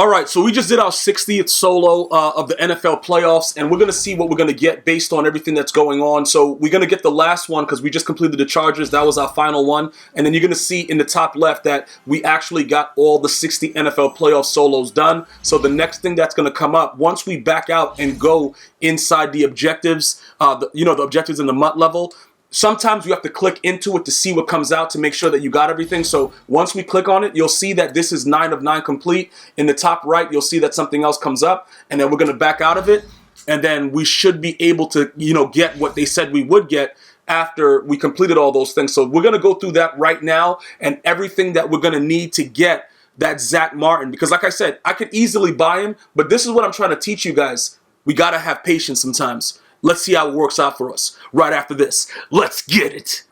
All right, so we just did our 60th solo of the NFL playoffs, and we're going to see what we're going to get based on everything that's going on. So we're going to get the last one because we just completed the Chargers. That was our final one. And then you're going to see in the top left that we actually got all the 60 NFL playoff solos done. So the next thing that's going to come up, once we back out and go inside the objectives, the objectives in the MUT level, sometimes you have to click into it to see what comes out to make sure that you got everything. So once we click on it, you'll see that this is 9 of 9 complete. In the top right, you'll see that something else comes up, and then we're going to back out of it. And then we should be able to, get what they said we would get after we completed all those things. So we're going to go through that right now and everything that we're going to need to get that Zack Martin. Because like I said, I could easily buy him, but this is what I'm trying to teach you guys. We got to have patience sometimes. Let's see how it works out for us right after this. Let's get it.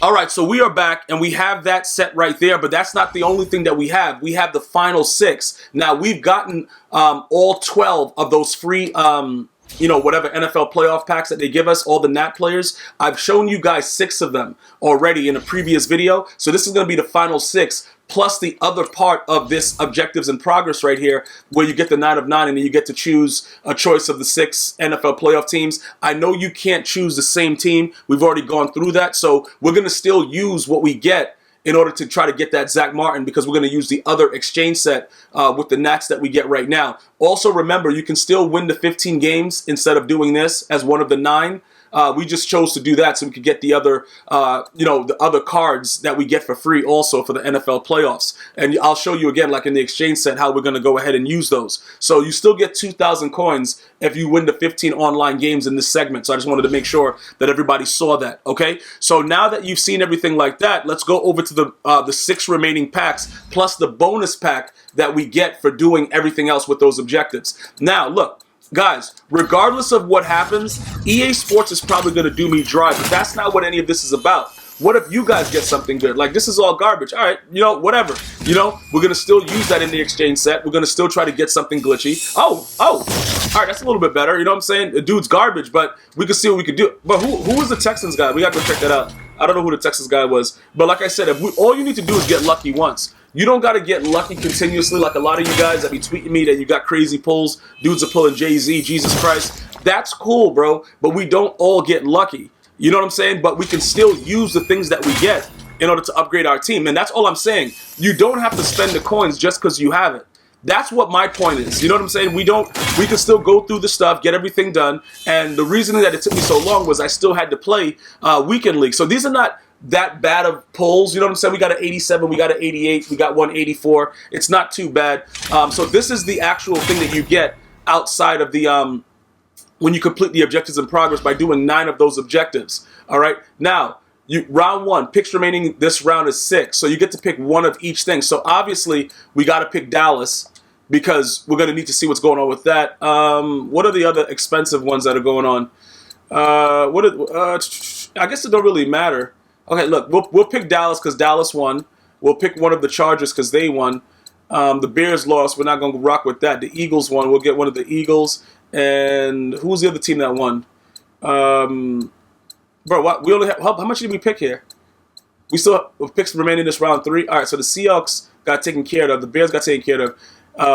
All right, so we are back, and we have that set right there, but that's not the only thing that we have. We have the final 6. Now, we've gotten all 12 of those free whatever NFL playoff packs that they give us, all the NAT players. I've shown you guys 6 of them already in a previous video. So this is going to be the final 6, plus the other part of this objectives in progress right here, where you get the 9 of 9 and then you get to choose a choice of the 6 NFL playoff teams. I know you can't choose the same team. We've already gone through that. So we're going to still use what we get in order to try to get that Zack Martin, because we're going to use the other exchange set with the Nats that we get right now. Also, remember, you can still win the 15 games instead of doing this as one of the 9. We just chose to do that so we could get the other, the other cards that we get for free also for the NFL playoffs. And I'll show you again, like in the exchange set, how we're going to go ahead and use those. So you still get 2,000 coins if you win the 15 online games in this segment. So I just wanted to make sure that everybody saw that, okay? So now that you've seen everything like that, let's go over to the 6 remaining packs, plus the bonus pack that we get for doing everything else with those objectives. Now, look. Guys, regardless of what happens, EA Sports is probably going to do me dry, but that's not what any of this is about. What if you guys get something good? Like, this is all garbage. All right, whatever. We're going to still use that in the exchange set. We're going to still try to get something glitchy. Oh. All right, that's a little bit better. You know what I'm saying? The dude's garbage, but we can see what we could do. But who was the Texans guy? We got to go check that out. I don't know who the Texans guy was. But like I said, all you need to do is get lucky once. You don't got to get lucky continuously like a lot of you guys that be tweeting me that you got crazy pulls. Dudes are pulling Jay-Z, Jesus Christ. That's cool, bro. But we don't all get lucky. You know what I'm saying? But we can still use the things that we get in order to upgrade our team. And that's all I'm saying. You don't have to spend the coins just because you have it. That's what my point is. You know what I'm saying? We can still go through the stuff, get everything done. And the reason that it took me so long was I still had to play Weekend League. So these are not that bad of pulls. You know what I'm saying? We got an 87, we got an 88, we got 184. It's not too bad. So this is the actual thing that you get outside of the when you complete the objectives in progress by doing 9 of those objectives. All right. Now, round 1, picks remaining this round is 6. So you get to pick one of each thing. So obviously we got to pick Dallas, because we're going to need to see what's going on with that. What are the other expensive ones that are going on? I guess it don't really matter. Okay, look, we'll pick Dallas because Dallas won. We'll pick one of the Chargers because they won. The Bears lost. We're not going to rock with that. The Eagles won. We'll get one of the Eagles. And who was the other team that won? Bro, what? We only have, how much did we pick here? We still have picks remaining this round 3. All right, so the Seahawks got taken care of. The Bears got taken care of.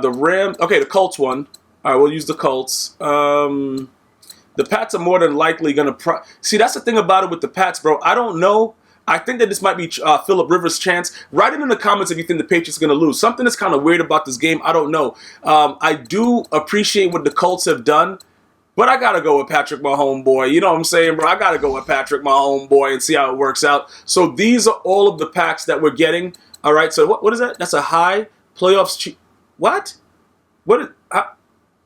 The Rams. Okay, the Colts won. All right, we'll use the Colts. The Pats are more than likely going to... See, that's the thing about it with the Pats, bro. I don't know. I think that this might be Phillip Rivers' chance. Write it in the comments if you think the Patriots are going to lose. Something that's kind of weird about this game, I don't know. I do appreciate what the Colts have done, but I got to go with Patrick, my homeboy. You know what I'm saying, bro? I got to go with Patrick, my homeboy, and see how it works out. So these are all of the packs that we're getting. All right, so what is that? That's a high playoffs... What? Hold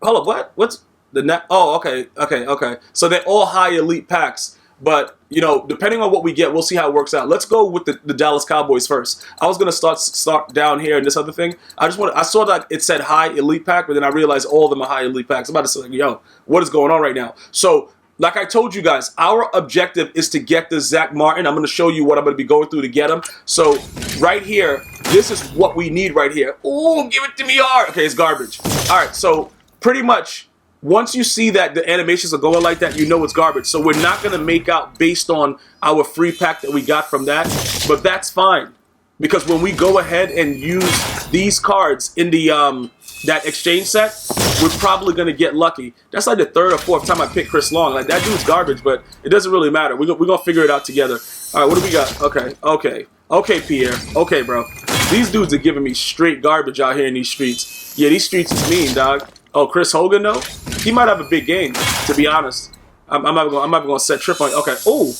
up, what? What's... The net? Oh, okay. So they're all high elite packs, but depending on what we get, we'll see how it works out. Let's go with the Dallas Cowboys first. I was gonna start down here in this other thing. I saw that it said high elite pack, but then I realized all of them are high elite packs. I'm about to say, yo, what is going on right now? So, like I told you guys, our objective is to get the Zack Martin. I'm gonna show you what I'm gonna be going through to get him. So right here, this is what we need right here. Ooh, give it to me hard. Okay, it's garbage. All right, so pretty much once you see that the animations are going like that, you know it's garbage. So we're not going to make out based on our free pack that we got from that. But that's fine. Because when we go ahead and use these cards in the that exchange set, we're probably going to get lucky. That's like the third or fourth time I picked Chris Long. Like, that dude's garbage, but it doesn't really matter. We're going to figure it out together. All right, what do we got? Okay, Pierre. Okay, bro. These dudes are giving me straight garbage out here in these streets. Yeah, these streets is mean, dog. Oh, Chris Hogan, though? He might have a big game, to be honest. I'm not going to set trip on. Okay. Oh.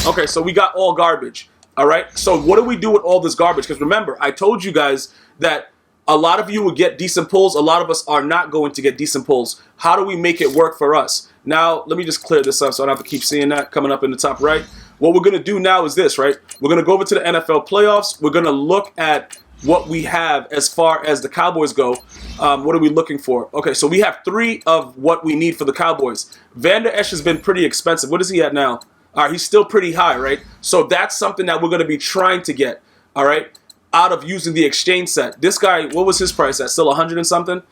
Okay, so we got all garbage. All right. So what do we do with all this garbage? Because remember, I told you guys that a lot of you will get decent pulls. A lot of us are not going to get decent pulls. How do we make it work for us? Now, let me just clear this up so I don't have to keep seeing that coming up in the top right. What we're going to do now is this, right? We're going to go over to the NFL playoffs. We're going to look at what we have as far as the Cowboys go. What are we looking for? Okay, so we have 3 of what we need for the Cowboys. Van Der Esch has been pretty expensive. What is he at now? All right, he's still pretty high, right? So that's something that we're going to be trying to get, all right, out of using the exchange set. This guy, what was his price at? Still 100 and something?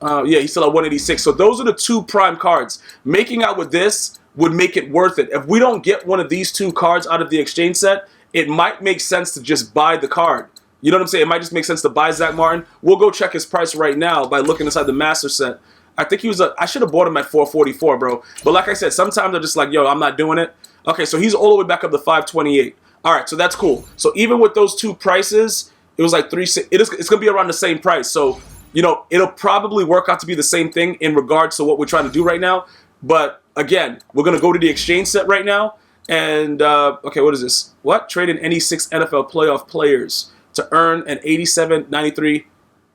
Yeah, he's still at 186. So those are the 2 prime cards. Making out with this would make it worth it. If we don't get one of these 2 cards out of the exchange set, it might make sense to just buy the card. You know what I'm saying? It might just make sense to buy Zack Martin. We'll go check his price right now by looking inside the master set. I think he was I should have bought him at 444, bro. But like I said, sometimes I'm just like, yo, I'm not doing it. Okay, so he's all the way back up to 528. All right, so that's cool. So even with those 2 prices, it was like it's going to be around the same price. So, you know, it'll probably work out to be the same thing in regards to what we're trying to do right now. But again, we're going to go to the exchange set right now. And, okay, what is this? What? Trade in any 6 NFL playoff players to earn an 87-93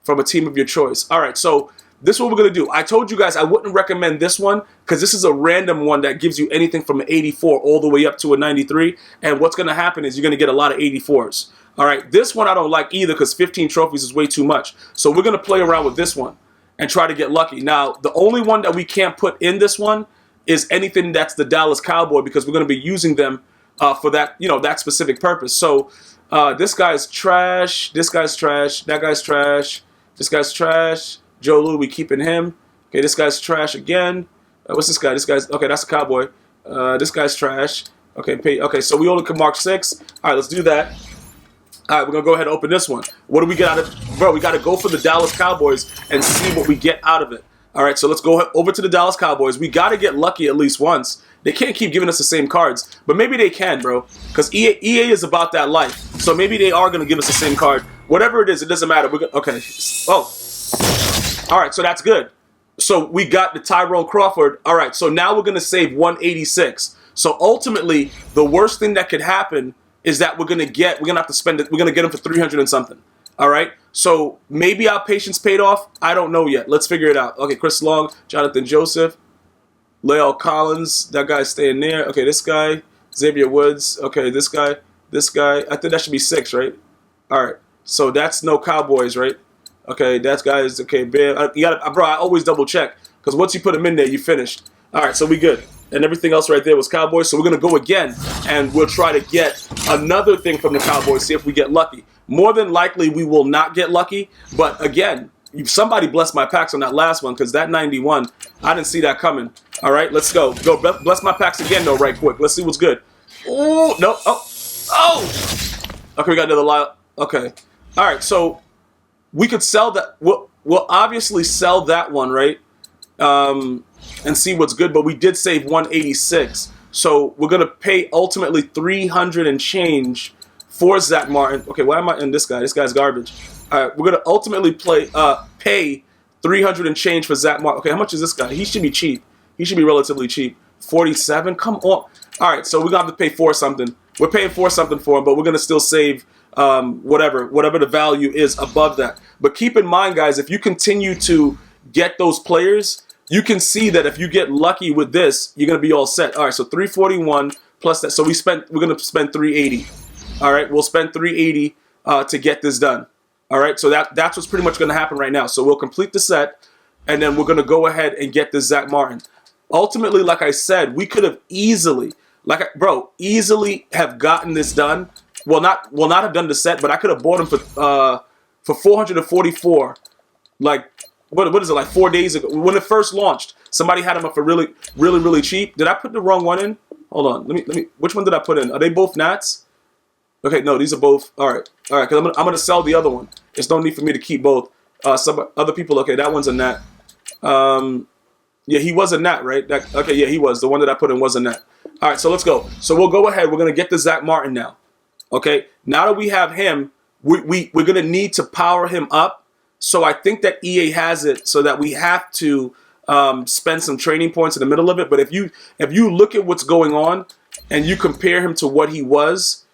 from a team of your choice. All right, so this is what we're going to do. I told you guys I wouldn't recommend this one because this is a random one that gives you anything from an 84 all the way up to a 93. And what's going to happen is you're going to get a lot of 84s. All right, this one I don't like either because 15 trophies is way too much. So we're going to play around with this one and try to get lucky. Now, the only one that we can't put in this one is anything that's the Dallas Cowboy because we're going to be using them for that, you know, that specific purpose. So this guy's trash. This guy's trash. That guy's trash. This guy's trash. Joe Lou, we keeping him. Okay, this guy's trash again. What's this guy? This guy's okay. That's a Cowboy. This guy's trash. Okay, okay. So we only can mark 6. All right, let's do that. All right, we're gonna go ahead and open this one. What do we get out of? Bro, we got to go for the Dallas Cowboys and see what we get out of it. All right, so let's go over to the Dallas Cowboys. We got to get lucky at least once. They can't keep giving us the same cards, but maybe they can, bro. Because EA is about that life. So maybe they are gonna give us the same card. Whatever it is, it doesn't matter. We're gonna, okay. Oh. All right, so that's good. So we got the Tyrone Crawford. All right, so now we're going to save 186. So ultimately, the worst thing that could happen is that we're going to have to spend it. We're going to get him for 300 and something. All right, so maybe our patience paid off. I don't know yet. Let's figure it out. Okay, Chris Long, Jonathan Joseph, La'el Collins. That guy's staying there. Okay, this guy, Xavier Woods. Okay, this guy. I think that should be 6, right? All right, so that's no Cowboys, right? Okay, that guy's okay. You got, bro. I always double check because once you put them in there, you finished. All right, so we good, and everything else right there was Cowboys. So we're gonna go again, and we'll try to get another thing from the Cowboys. See if we get lucky. More than likely, we will not get lucky. But again, somebody bless my packs on that last one because that 91, I didn't see that coming. All right, let's go. Bless my packs again though, right quick. Let's see what's good. Oh no! Oh! Okay, we got another lot. Okay. All right, so. We could sell that. We'll obviously sell that one, right? And see what's good. But we did save 186. So we're going to pay ultimately 300 and change for Zack Martin. Okay, why am I in this guy? This guy's garbage. All right, we're going to ultimately pay 300 and change for Zack Martin. Okay, how much is this guy? He should be cheap. He should be relatively cheap. 47? Come on. All right, so we're going to have to pay 4 something. We're paying 4 something for him, but we're going to still save whatever the value is above that. But keep in mind, guys, if you continue to get those players, you can see that if you get lucky with this, you're going to be all set. All right, so 341 plus that. So we're going to spend 380. All right, we'll spend 380 to get this done. All right, so that's what's pretty much going to happen right now. So we'll complete the set, and then we're going to go ahead and get this Zack Martin. Ultimately, like I said, we could have easily have gotten this done. Will not have done the set, but I could have bought him for 444, like what is it, like 4 days ago when it first launched? Somebody had them up for really cheap. Did I put the wrong one in? Hold on. Let me. Which one did I put in? Are they both nats? Okay, no, these are both. All right. Because I'm gonna sell the other one. There's no need for me to keep both. Some other people. Okay, that one's a nat. Yeah, he was a nat, right? Okay, yeah, he was. The one that I put in was a nat. All right, so let's go. So we'll go ahead. We're gonna get the Zack Martin now. Okay. Now that we have him, we're gonna need to power him up. So I think that EA has it so that we have to spend some training points in the middle of it. But if you look at what's going on and you compare him to what he was,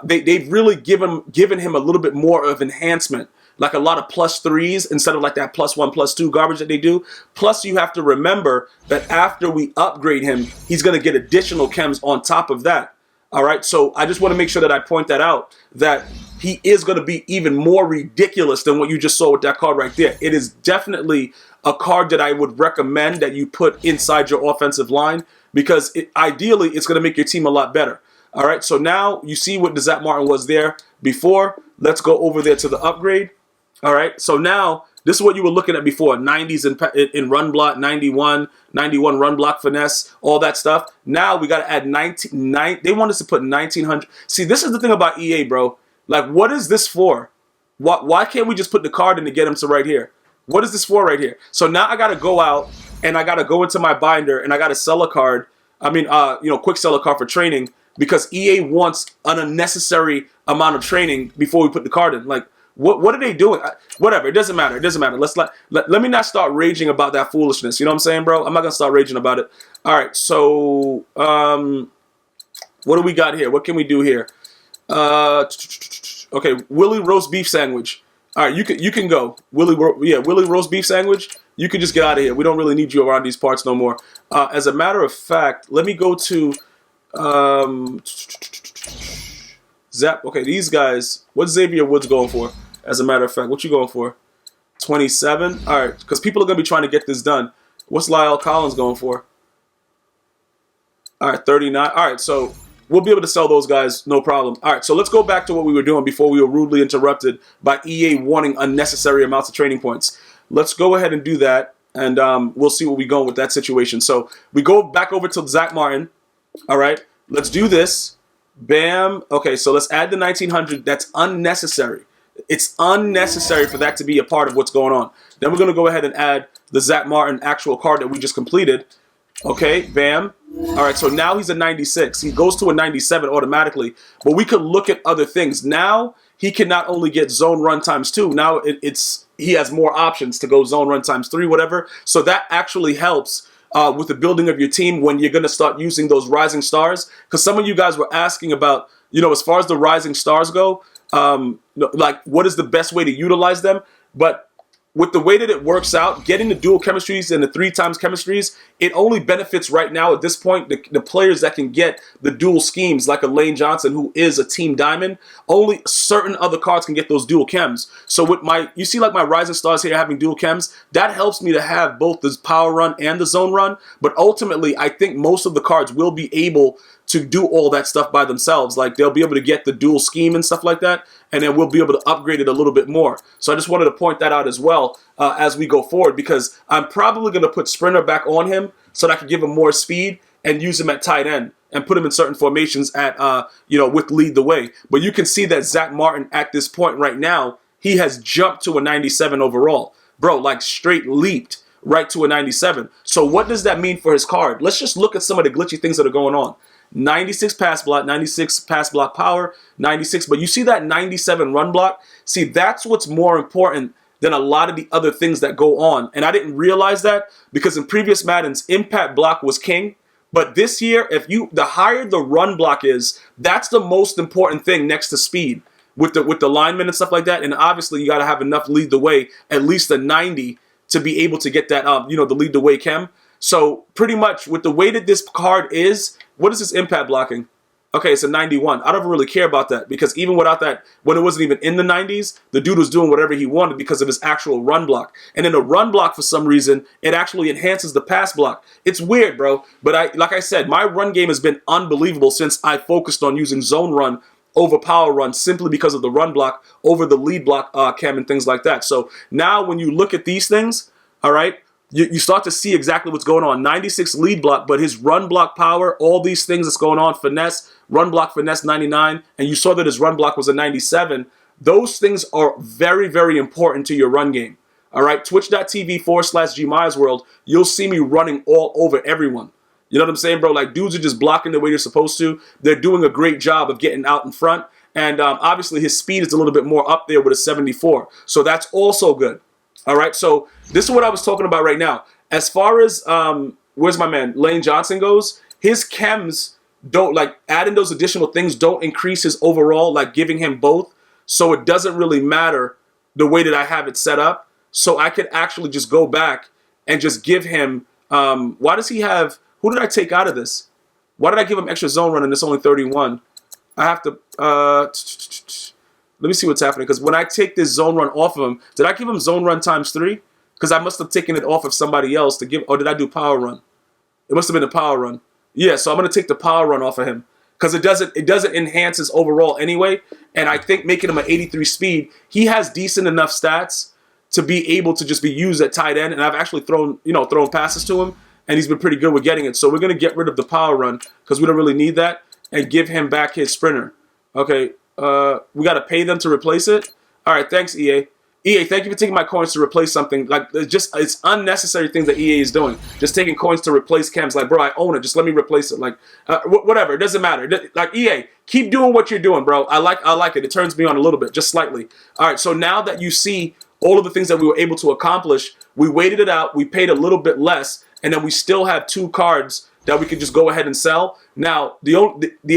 they've really given him a little bit more of enhancement, like a lot of +3s instead of like that +1, +2 garbage that they do. Plus, you have to remember that after we upgrade him, he's going to get additional chems on top of that. All right, so I just want to make sure that I point that out, that he is going to be even more ridiculous than what you just saw with that card right there. It is definitely a card that I would recommend that you put inside your offensive line because ideally it's going to make your team a lot better. All right, so now you see what the Zack Martin was there before. Let's go over there to the upgrade. All right, so now this is what you were looking at before, 90s in run block, 91 run block finesse, all that stuff. Now we got to add 19. They want us to put 1900. See, this is the thing about EA, bro. Like, what is this for? Why can't we just put the card in to get him to right here? What is this for right here? So now I got to go out and I got to go into my binder and I got to sell a card. I mean, quick sell a card for training because EA wants an unnecessary amount of training before we put the card in. Like, what are they doing? Whatever, it doesn't matter. It doesn't matter. Let me not start raging about that foolishness. You know what I'm saying, bro? I'm not gonna start raging about it. All right. So, what do we got here? What can we do here? Okay, Willie roast beef sandwich. All right, you can go. Willie roast beef sandwich. You can just get out of here. We don't really need you around these parts no more. As a matter of fact, let me go to Zap. Okay, these guys. What's Xavier Woods going for? As a matter of fact, what you going for? 27. All right, because people are gonna be trying to get this done. What's Lyle Collins going for? All right, 39. All right, so we'll be able to sell those guys, no problem. All right, so let's go back to what we were doing before we were rudely interrupted by EA wanting unnecessary amounts of training points. Let's go ahead and do that, and we'll see where we go with that situation. So we go back over to Zack Martin. All right, let's do this. Bam. Okay, so let's add the 1900. That's unnecessary. It's unnecessary for that to be a part of what's going on. Then we're going to go ahead and add the Zack Martin actual card that we just completed. Okay, bam. All right, so now he's a 96. He goes to a 97 automatically, but we could look at other things. Now he can not only get zone run ×2, now he has more options to go zone run ×3, whatever. So that actually helps with the building of your team when you're going to start using those rising stars. Because some of you guys were asking about, as far as the rising stars go, like what is the best way to utilize them? But with the way that it works out, getting the dual chemistries and the 3x chemistries, it only benefits right now at this point the players that can get the dual schemes, like a Lane Johnson, who is a team diamond. Only certain other cards can get those dual chems. So with you see like my Rising Stars here having dual chems, that helps me to have both the power run and the zone run. But ultimately, I think most of the cards will be able to do all that stuff by themselves. Like they'll be able to get the dual scheme and stuff like that, and then we'll be able to upgrade it a little bit more. So I just wanted to point that out as well as we go forward, because I'm probably going to put Sprinter back on him so that I can give him more speed and use him at tight end and put him in certain formations at with lead the way. But you can see that Zack Martin at this point right now, he has jumped to a 97 overall. Bro, like straight leaped right to a 97. So what does that mean for his card? Let's just look at some of the glitchy things that are going on. 96 pass block, 96 pass block power, 96. But you see that 97 run block? See, that's what's more important than a lot of the other things that go on. And I didn't realize that because in previous Maddens, impact block was king. But this year, the higher the run block is, that's the most important thing next to speed with the linemen and stuff like that. And obviously, you got to have enough lead the way, at least a 90, to be able to get that, the lead the way chem. So pretty much with the way that this card is, what is this impact blocking? Okay, it's a 91. I don't really care about that because even without that, when it wasn't even in the 90s, the dude was doing whatever he wanted because of his actual run block. And in the run block, for some reason, it actually enhances the pass block. It's weird, bro. But like I said, my run game has been unbelievable since I focused on using zone run over power run simply because of the run block over the lead block chem and things like that. So now when you look at these things, All right. You start to see exactly what's going on. 96 lead block, but his run block power, all these things that's going on, finesse, run block finesse 99, and you saw that his run block was a 97. Those things are very, very important to your run game. All right, twitch.tv/GmiasWorld, you'll see me running all over everyone. You know what I'm saying, bro? Like, dudes are just blocking the way they're supposed to. They're doing a great job of getting out in front, and obviously his speed is a little bit more up there with a 74, so that's also good. All right, so this is what I was talking about right now. As far as, where's my man, Lane Johnson goes, his chems don't, like, adding those additional things don't increase his overall, like giving him both. So it doesn't really matter the way that I have it set up. So I could actually just go back and just give him, why does he have, who did I take out of this? Why did I give him extra zone run and it's only 31? I have to, let me see what's happening, because when I take this zone run off of him, did I give him zone run _3? Because I must have taken it off of somebody else to give, or did I do power run? It must have been a power run. Yeah, so I'm going to take the power run off of him, because it doesn't enhance his overall anyway, and I think making him an 83 speed, he has decent enough stats to be able to just be used at tight end, and I've actually thrown passes to him, and he's been pretty good with getting it. So we're going to get rid of the power run, because we don't really need that, and give him back his sprinter. Okay. We got to pay them to replace it. All right, thanks, EA. EA, thank you for taking my coins to replace something. Like, it's unnecessary things that EA is doing. Just taking coins to replace chems. Like, bro, I own it. Just let me replace it. Like, whatever. It doesn't matter. Like, EA, keep doing what you're doing, bro. I like it. It turns me on a little bit, just slightly. All right, so now that you see all of the things that we were able to accomplish, we waited it out. We paid a little bit less, and then we still have 2 cards that we could just go ahead and sell. Now, the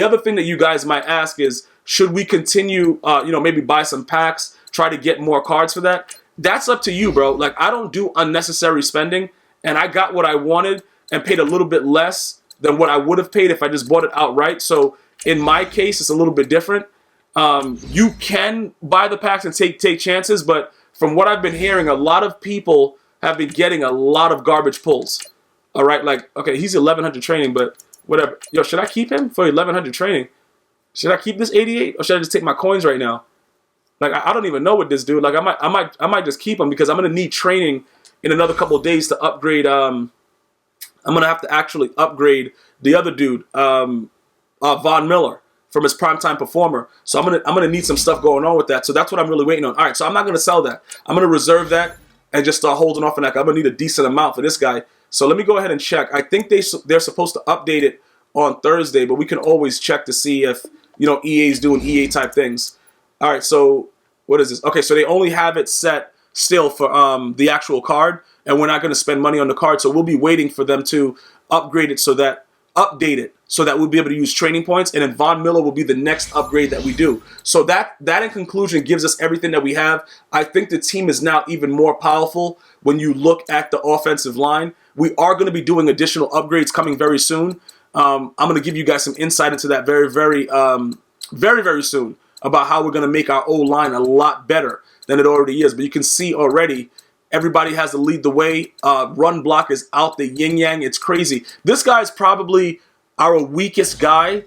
other thing that you guys might ask is, should we continue, maybe buy some packs, try to get more cards for that? That's up to you, bro. Like, I don't do unnecessary spending, and I got what I wanted and paid a little bit less than what I would have paid if I just bought it outright. So in my case, it's a little bit different. You can buy the packs and take chances, but from what I've been hearing, a lot of people have been getting a lot of garbage pulls. All right, like, okay, he's 1100 training, but whatever. Yo, should I keep him for 1100 training? Should I keep this 88, or should I just take my coins right now? Like, I don't even know what this dude. Like, I might just keep him, because I'm gonna need training in another couple of days to upgrade. I'm gonna have to actually upgrade the other dude, Von Miller, from his primetime performer. So I'm gonna need some stuff going on with that. So that's what I'm really waiting on. All right, so I'm not gonna sell that. I'm gonna reserve that and just start holding off on that. I'm gonna need a decent amount for this guy. So let me go ahead and check. I think they're supposed to update it on Thursday, but we can always check to see if EA is doing EA type things. All right, so what is this? Okay, so they only have it set still for the actual card, and we're not going to spend money on the card, so we'll be waiting for them to update it so that we'll be able to use training points, and then Von Miller will be the next upgrade that we do. So that in conclusion gives us everything that we have. I think the team is now even more powerful when you look at the offensive line. We are going to be doing additional upgrades coming very soon. I'm going to give you guys some insight into that very, very, very, very soon, about how we're going to make our O-line a lot better than it already is. But you can see already, everybody has to lead the way. Run block is out the yin-yang. It's crazy. This guy's probably our weakest guy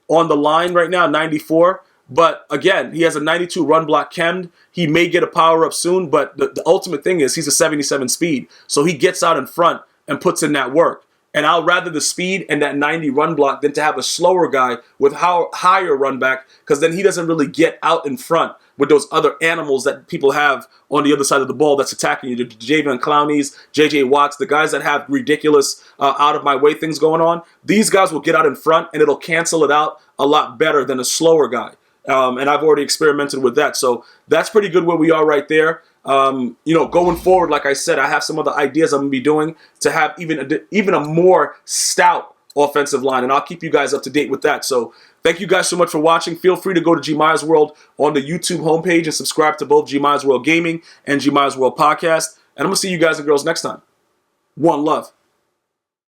on the line right now, 94. But again, he has a 92 run block chemmed. He may get a power-up soon, but the ultimate thing is he's a 77 speed. So he gets out in front and puts in that work. And I'd rather the speed and that 90 run block than to have a slower guy with higher run back, because then he doesn't really get out in front with those other animals that people have on the other side of the ball that's attacking you. The Javion Clowneys, J.J. Watts, the guys that have ridiculous out-of-my-way things going on, these guys will get out in front, and it'll cancel it out a lot better than a slower guy. And I've already experimented with that. So that's pretty good where we are right there. Going forward, like I said, I have some other ideas I'm going to be doing to have even a more stout offensive line, and I'll keep you guys up to date with that. So thank you guys so much for watching. Feel free to go to GmiasWorld on the YouTube homepage and subscribe to both GmiasWorld Gaming and GmiasWorld Podcast. And I'm going to see you guys and girls next time. One love.